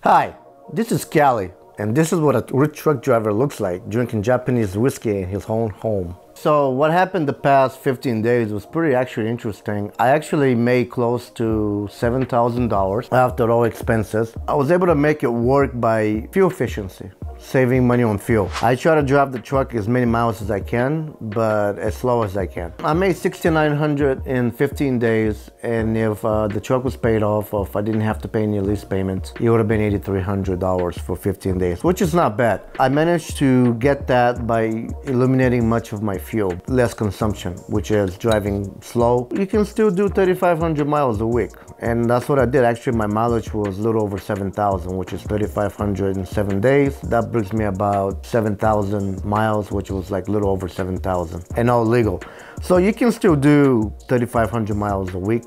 Hi, this is Kaly, and this is what a rich truck driver looks like drinking Japanese whiskey in his own home. So what happened the past 15 days was pretty actually interesting. I actually made close to $7,000 after all expenses. I was able to make it work by fuel efficiency, saving money on fuel. I try to drive the truck as many miles as I can, but as slow as I can. I made $6,900 in 15 days, and if the truck was paid off, or if I didn't have to pay any lease payments, it would have been $8,300 for 15 days, which is not bad. I managed to get that by eliminating much of my fuel, less consumption, which is driving slow. You can still do 3,500 miles a week, and that's what I did. Actually, my mileage was a little over 7,000, which is 3,500 in 7 days. That brings me about 7,000 miles, which was like a little over 7,000, and all legal. So you can still do 3,500 miles a week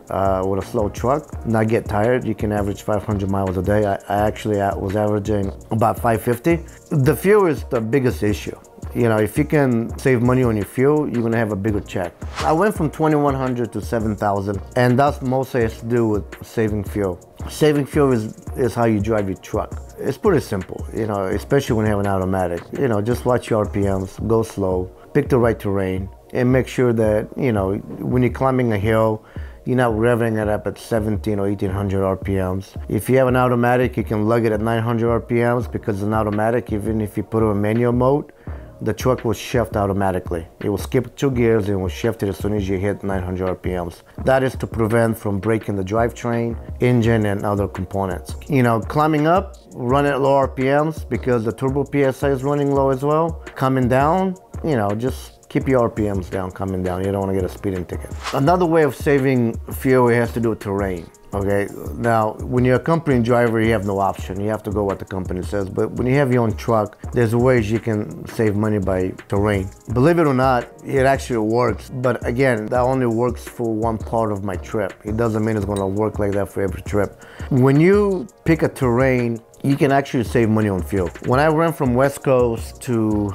with a slow truck, not get tired. You can average 500 miles a day. I actually was averaging about 550. The fuel is the biggest issue. You know, if you can save money on your fuel, you're gonna have a bigger check. I went from 2,100 to 7,000, and that's mostly has to do with saving fuel. Saving fuel is how you drive your truck. It's pretty simple, you know, especially when you have an automatic. You know, just watch your RPMs, go slow, pick the right terrain, and make sure that, you know, when you're climbing a hill, you're not revving it up at 17 or 1800 RPMs. If you have an automatic, you can lug it at 900 RPMs, because it's an automatic, even if you put it in manual mode, the truck will shift automatically. It will skip 2 gears and will shift it as soon as you hit 900 RPMs. That is to prevent from breaking the drivetrain, engine, and other components. You know, climbing up, run at low RPMs because the turbo PSI is running low as well. Coming down, you know, just keep your RPMs down coming down. You don't want to get a speeding ticket. Another way of saving fuel has to do with terrain. Okay, now when you're a company driver, you have no option. You have to go what the company says. But when you have your own truck, there's ways you can save money by terrain. Believe it or not, it actually works. But again, that only works for one part of my trip. It doesn't mean it's gonna work like that for every trip. When you pick a terrain, you can actually save money on fuel. When I ran from West Coast to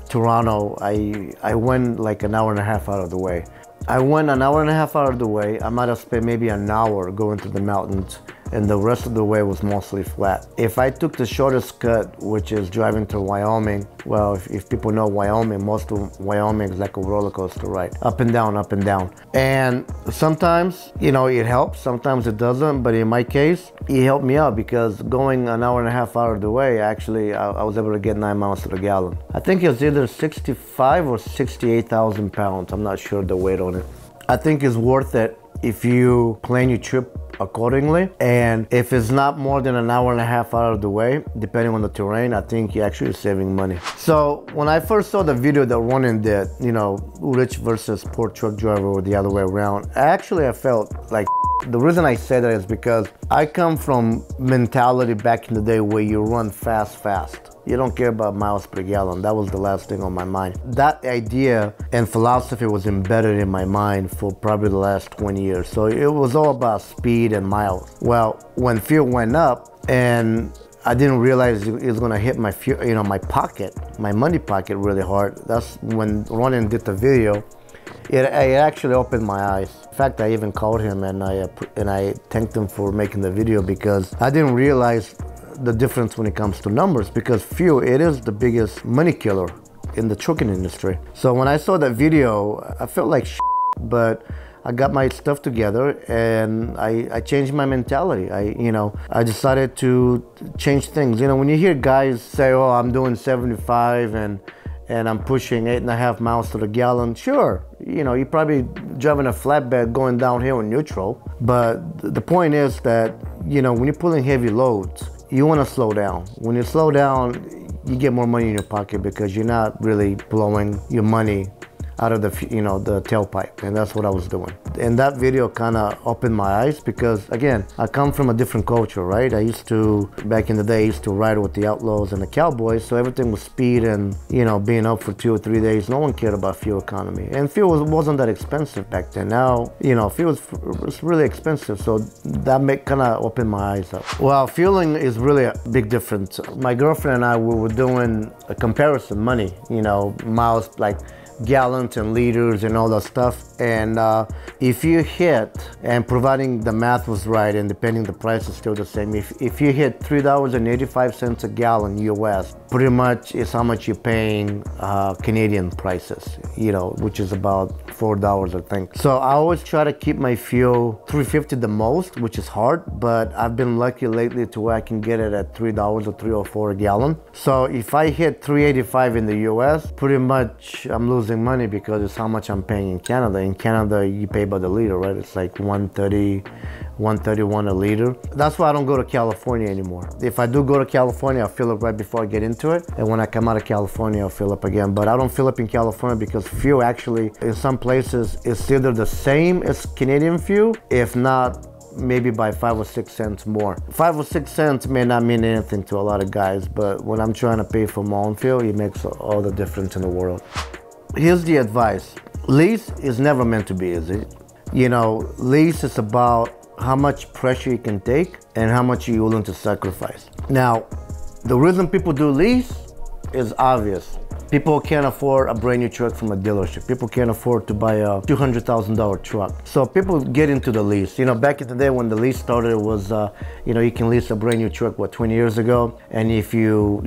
Toronto, I went like an hour and a half out of the way. I went an hour and a half out of the way. I might have spent maybe an hour going through the mountains, and the rest of the way was mostly flat. If I took the shortest cut, which is driving to Wyoming, well, if people know Wyoming, most of Wyoming is like a roller coaster ride, up and down, up and down. And sometimes, you know, it helps, sometimes it doesn't, but in my case, it helped me out because going an hour and a half out of the way, actually, I was able to get 9 miles to the gallon. I think it's either 65 or 68,000 pounds. I'm not sure the weight on it. I think it's worth it if you plan your trip accordingly, and if it's not more than an hour and a half out of the way, depending on the terrain, I think you're actually saving money. So when I first saw the video that Ronan did, you know, rich versus poor truck driver, or the other way around, I felt like the reason I say that is because I come from mentality back in the day where you run fast. You don't care about miles per gallon. That was the last thing on my mind. That idea and philosophy was embedded in my mind for probably the last 20 years. So it was all about speed and miles. Well, when fuel went up and I didn't realize it was gonna hit my fuel, you know, my pocket, my money pocket really hard. That's when Ronan did the video. It actually opened my eyes. In fact, I even called him and I thanked him for making the video, because I didn't realize the difference when it comes to numbers, because fuel, it is the biggest money killer in the trucking industry. So when I saw that video, I felt like shit, but I got my stuff together and I changed my mentality. I decided to change things. You know, when you hear guys say, oh, I'm doing 75 and I'm pushing 8.5 miles to the gallon, sure, you know, you're probably driving a flatbed going downhill in neutral. But the point is that, you know, when you're pulling heavy loads, you want to slow down. When you slow down, you get more money in your pocket because you're not really blowing your money out of the, you know, the tailpipe, and that's what I was doing. And that video kind of opened my eyes because, again, I come from a different culture, right? I used to, back in the day, I used to ride with the Outlaws and the Cowboys, so everything was speed and, you know, being up for 2 or 3 days. No one cared about fuel economy, and fuel wasn't that expensive back then. Now, you know, fuel was really expensive, so that kind of opened my eyes up. Well, fueling is really a big difference. My girlfriend and I, we were doing a comparison, money, you know, miles, like gallons and liters and all that stuff. And if you hit, and providing the math was right and depending the price is still the same, if you hit $3.85 a gallon US, pretty much is how much you're paying Canadian prices, you know, which is about $4, I think. So I always try to keep my fuel $3.50 the most, which is hard, but I've been lucky lately to where I can get it at $3 or $3.04 a gallon. So if I hit $3.85 in the US, pretty much I'm losing money because it's how much I'm paying in Canada. In Canada, you pay by the liter, right? It's like 130, 131 a liter. That's why I don't go to California anymore. If I do go to California, I'll fill up right before I get into it. And when I come out of California, I'll fill up again. But I don't fill up in California because fuel actually, in some places, is either the same as Canadian fuel, if not, maybe by 5 or 6 cents more. 5 or 6 cents may not mean anything to a lot of guys, but when I'm trying to pay for my own fuel, it makes all the difference in the world. Here's the advice. Lease is never meant to be easy. You know, lease is about how much pressure you can take and how much you're willing to sacrifice. Now, the reason people do lease is obvious. People can't afford a brand new truck from a dealership. People can't afford to buy a $200,000 truck. So people get into the lease. You know, back in the day when the lease started, it was, you know, you can lease a brand new truck, what, 20 years ago? And if you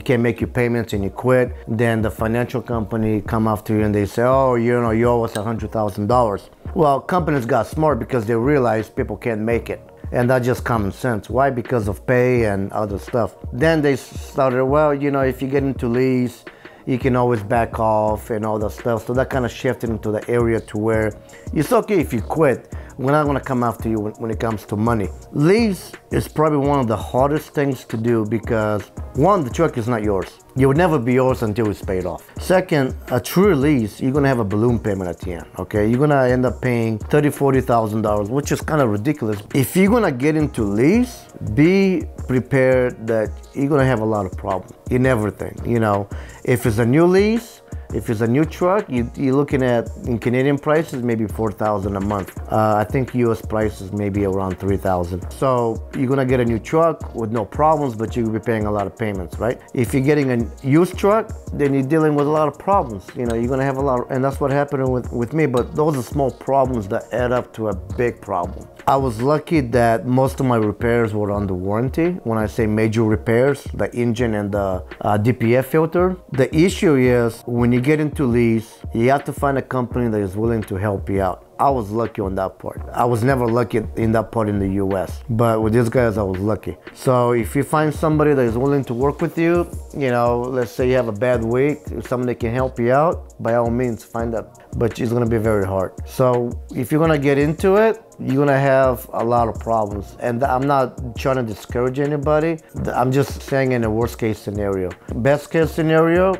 can't make your payments and you quit, then the financial company come after you and they say, oh, you know, you owe us $100,000. Well, companies got smart because they realized people can't make it. And that's just common sense. Why? Because of pay and other stuff. Then they started, well, you know, if you get into lease, you can always back off and all that stuff. So that kind of shifted into the area to where it's okay if you quit. We're not going to come after you when it comes to money. Lease is probably one of the hardest things to do because, one, the truck is not yours. It will never be yours until it's paid off. Second, a true lease, you're going to have a balloon payment at the end, okay? You're going to end up paying $30,000, $40,000, which is kind of ridiculous. If you're going to get into lease, be prepared that you're going to have a lot of problems in everything. You know, if it's a new lease, if it's a new truck, you're looking at, in Canadian prices, maybe $4,000 a month. I think US prices maybe around $3,000. So you're gonna get a new truck with no problems, but you'll be paying a lot of payments, right? If you're getting a used truck, then you're dealing with a lot of problems. You know, you're gonna have a lot, and that's what happened with me, but those are small problems that add up to a big problem. I was lucky that most of my repairs were under warranty. When I say major repairs, the engine and the DPF filter. The issue is when you get into lease, you have to find a company that is willing to help you out. I was lucky on that part. I was never lucky in that part in the US, but with these guys, I was lucky. So if you find somebody that is willing to work with you, you know, let's say you have a bad week, if somebody can help you out, by all means, find that. But it's gonna be very hard. So if you're gonna get into it, you're gonna have a lot of problems. And I'm not trying to discourage anybody. I'm just saying in a worst case scenario. Best case scenario,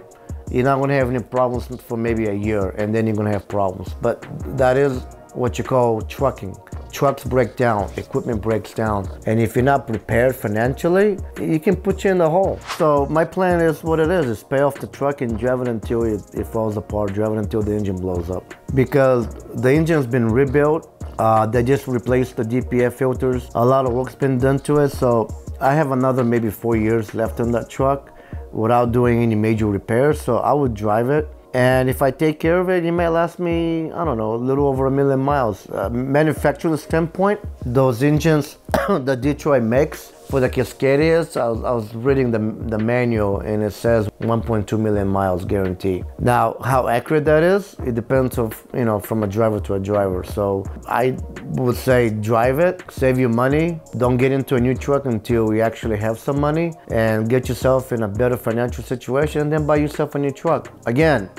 you're not gonna have any problems for maybe a year, and then you're gonna have problems. But that is what you call trucking. Trucks break down, equipment breaks down. And if you're not prepared financially, it can put you in the hole. So my plan is what it is pay off the truck and drive it until it falls apart, drive it until the engine blows up. Because the engine's been rebuilt, they just replaced the DPF filters. A lot of work's been done to it. So I have another maybe 4 years left on that truck without doing any major repairs, so I would drive it. And if I take care of it, it may last me, I don't know, a little over 1 million miles. Manufacturing standpoint, those engines that Detroit makes for the Cascadias, I was reading the manual and it says 1.2 million miles guaranteed. Now, how accurate that is, it depends of, you know, from a driver to a driver. So I would say drive it, save your money. Don't get into a new truck until you actually have some money and get yourself in a better financial situation and then buy yourself a new truck. Again,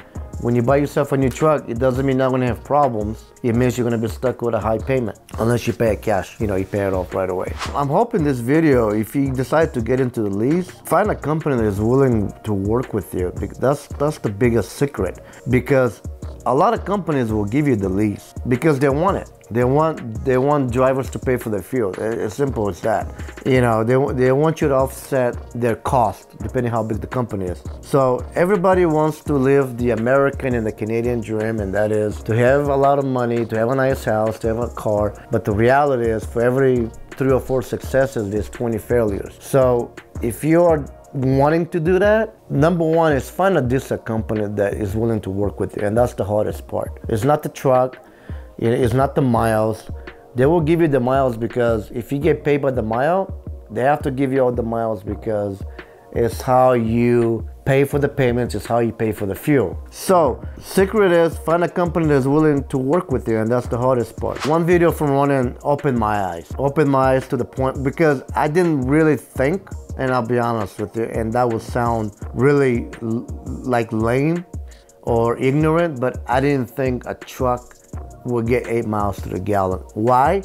when you buy yourself a new truck, it doesn't mean you're not going to have problems. It means you're going to be stuck with a high payment. Unless you pay it cash, you know, you pay it off right away. I'm hoping this video, if you decide to get into the lease, find a company that is willing to work with you. That's the biggest secret. Because a lot of companies will give you the lease because they want it. They want drivers to pay for their fuel. As simple as that. You know, they want you to offset their cost depending how big the company is. So everybody wants to live the American and the Canadian dream, and that is to have a lot of money, to have a nice house, to have a car. But the reality is, for every 3 or 4 successes, there's 20 failures. So if you're wanting to do that, number one is find a decent company that is willing to work with you, and that's the hardest part. It's not the truck, it's not the miles. They will give you the miles because if you get paid by the mile, they have to give you all the miles because it's how you pay for the payments, it's how you pay for the fuel. So, secret is find a company that's willing to work with you, and that's the hardest part. One video from running opened my eyes. Opened my eyes to the point because I didn't really think, and I'll be honest with you, and that would sound really like lame or ignorant, but I didn't think a truck would get 8 miles to the gallon. Why?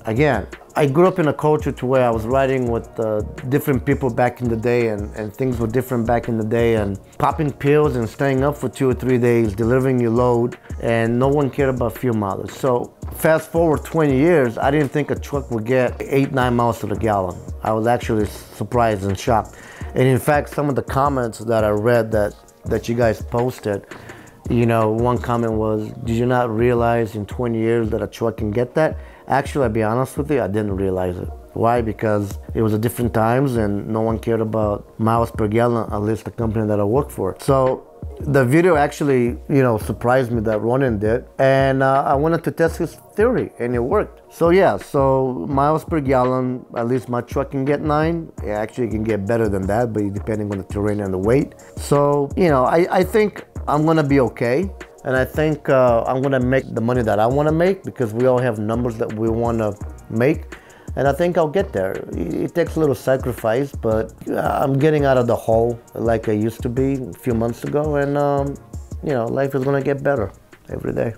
Again, I grew up in a culture to where I was riding with different people back in the day, and things were different back in the day, and popping pills and staying up for 2 or 3 days, delivering your load, and no one cared about fuel mileage. So fast forward 20 years, I didn't think a truck would get 8-9 miles to the gallon. I was actually surprised and shocked. And in fact, some of the comments that I read that you guys posted, you know, one comment was, did you not realize in 20 years that a truck can get that? Actually, I'll be honest with you, I didn't realize it. Why? Because it was a different times and no one cared about miles per gallon, at least the company that I work for. So the video actually, you know, surprised me that Ronan did. And I wanted to test his theory and it worked. So yeah, so miles per gallon, at least my truck can get 9. It actually can get better than that, but depending on the terrain and the weight. So, you know, I think I'm gonna be okay. And I think I'm gonna make the money that I wanna make because we all have numbers that we wanna make. And I think I'll get there. It takes a little sacrifice, but I'm getting out of the hole like I used to be a few months ago. And you know, life is gonna get better every day.